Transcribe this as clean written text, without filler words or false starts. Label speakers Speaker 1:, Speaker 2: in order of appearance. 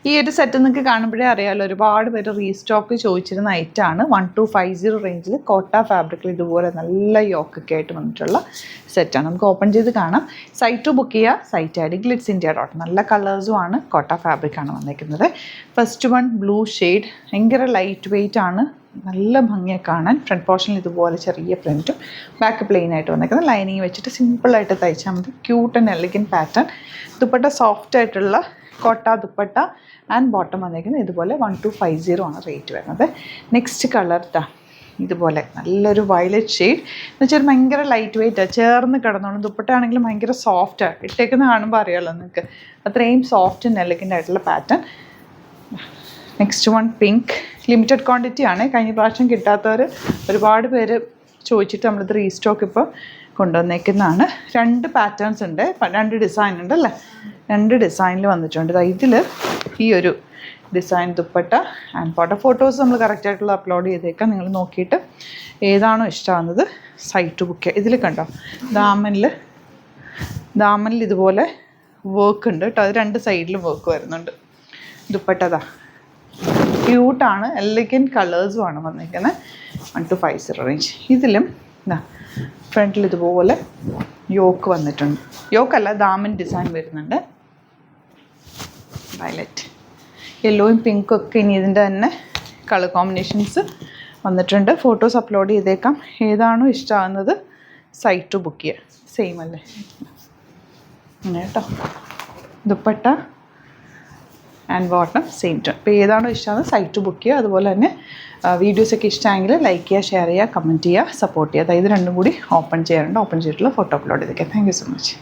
Speaker 1: ഈ ഒരു സെറ്റ് നിങ്ങൾക്ക് കാണുമ്പോഴേ അറിയാമല്ലോ, ഒരുപാട് പേര് റീസ്റ്റോക്ക് ചോദിച്ചിരുന്ന ഐറ്റമാണ്. 1250 റേഞ്ചിൽ കോട്ട ഫാബ്രിക്കിൽ ഇതുപോലെ നല്ല യോക്കൊക്കെ ആയിട്ട് വന്നിട്ടുള്ള സെറ്റാണ്. നമുക്ക് ഓപ്പൺ ചെയ്ത് കാണാം. സൈറ്റ് ബുക്ക് ചെയ്യുക. സൈറ്റ് ഐ ഡി glitzindia.in. നല്ല കളേഴ്സും ആണ്. കോട്ട ഫാബ്രിക്കാണ് വന്നിരിക്കുന്നത്. ഫസ്റ്റ് വൺ ബ്ലൂ ഷെയ്ഡ്, ഭയങ്കര ലൈറ്റ് വെയ്റ്റ് ആണ്, നല്ല ഭംഗിയെ കാണാൻ. ഫ്രണ്ട് പോർഷനിൽ ഇതുപോലെ ചെറിയ പ്രിൻറ്റും ബാക്ക് പ്ലെയിൻ ആയിട്ട് വന്നിരിക്കുന്നത്. ലൈനിങ് വെച്ചിട്ട് സിമ്പിളായിട്ട് തയ്ച്ചാൽ മതി. Cute and elegant pattern. Dupatta soft ആയിട്ടുള്ള കോട്ട ദുപ്പട്ട ആൻഡ് ബോട്ടം വന്നിരിക്കുന്നത് ഇതുപോലെ 1250 ആണ് റേറ്റ് വരുന്നത്. നെക്സ്റ്റ് കളർ ഇതുപോലെ നല്ലൊരു വയലറ്റ് ഷെയ്ഡ് എന്ന് വെച്ചാൽ ഭയങ്കര ലൈറ്റ് വെയ്റ്റാണ്, ചേർന്ന് കിടന്നോളും. ദുപ്പട്ട ആണെങ്കിലും ഭയങ്കര സോഫ്റ്റാണ്. ഇട്ടേക്കുന്ന കാണുമ്പോൾ അറിയാമല്ലോ നിങ്ങൾക്ക്, അത്രയും സോഫ്റ്റ് ആൻഡ് എലഗൻ്റ് ആയിട്ടുള്ള pattern. Next one pink. Limited quantity ആണ്. കഴിഞ്ഞ പ്രാവശ്യം കിട്ടാത്തവർ ഒരുപാട് പേര് ചോദിച്ചിട്ട് നമ്മളിത് റീസ്റ്റോക്ക് ഇപ്പോൾ കൊണ്ടുവന്നേക്കുന്നതാണ്. 2 പാറ്റേൺസ് ഉണ്ട്, 2 ഡിസൈൻ ഉണ്ട് അല്ലേ, 2 ഡിസൈനിൽ വന്നിട്ടുണ്ട്. ഇതിൽ ഈ ഒരു ഡിസൈൻ ദുപ്പട്ട ആൻഡ് ഫോട്ടോസ് നമ്മൾ കറക്റ്റായിട്ടുള്ള അപ്ലോഡ് ചെയ്തേക്കാം. നിങ്ങൾ നോക്കിയിട്ട് ഏതാണോ ഇഷ്ടമാകുന്നത് സൈറ്റ് ബുക്ക് ചെയ്യുക. ഇതിൽ കണ്ടോ ദാമനിൽ ഇതുപോലെ വർക്ക് ഉണ്ട് കേട്ടോ. അത് 2 സൈഡിലും വർക്ക് വരുന്നുണ്ട്. ദുപ്പട്ടതാ ക്യൂട്ടാണ്, എലഗൻറ്റ് കളേഴ്സുമാണ് വന്നിരിക്കുന്നത്. 1250 റേഞ്ച്. ഇതിലും ഫ്രണ്ടിൽ ഇതുപോലെ യോക്ക് വന്നിട്ടുണ്ട്. യോക്കല്ല, ദാമൻ ഡിസൈൻ വരുന്നുണ്ട്. വയലറ്റ്, യെല്ലോയും പിങ്കും ഒക്കെ ഇനി ഇതിൻ്റെ തന്നെ കളർ കോമ്പിനേഷൻസ് വന്നിട്ടുണ്ട്. ഫോട്ടോസ് അപ്ലോഡ് ചെയ്തേക്കാം. ഏതാണോ ഇഷ്ടമാകുന്നത് സൈറ്റ് ബുക്ക് ചെയ്യുക. സെയിം അല്ലേ അങ്ങനെ കേട്ടോ. Dupatta and bottom same tone. അപ്പോൾ ഏതാണോ ഇഷ്ടമാകുന്നത് സൈറ്റ് ബുക്ക് ചെയ്യുക. അതുപോലെ തന്നെ വീഡിയോസൊക്കെ ഇഷ്ടമായെങ്കിൽ ലൈക്ക് ചെയ്യുക, ഷെയർ ചെയ്യുക, കമൻറ്റ് ചെയ്യുക, സപ്പോർട്ട് ചെയ്യുക. അതായത് 2 കൂടി ഓപ്പൺ ചെയ്യാറുണ്ട്. ഓപ്പൺ ചെയ്തിട്ടുള്ള ഫോട്ടോ അപ്ലോഡ് ചെയ്തേക്കാം. Thank you so much.